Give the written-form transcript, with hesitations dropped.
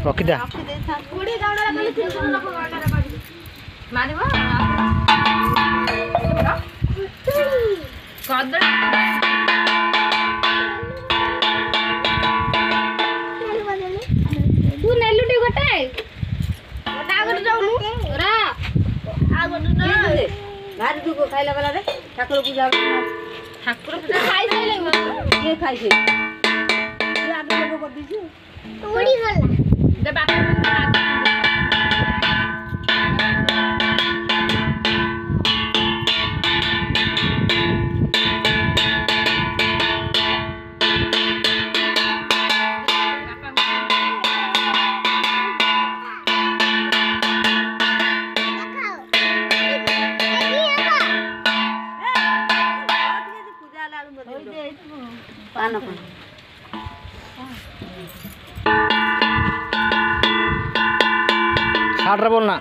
ରଖିଦା तू नेलु टी गोटे भारी दुख खाइला गला रे ठाकुर पूजा खाई साइले ये खाइ छे ये आगे लोग कर दीजिए उड़ी गला दे बाप पान बोलना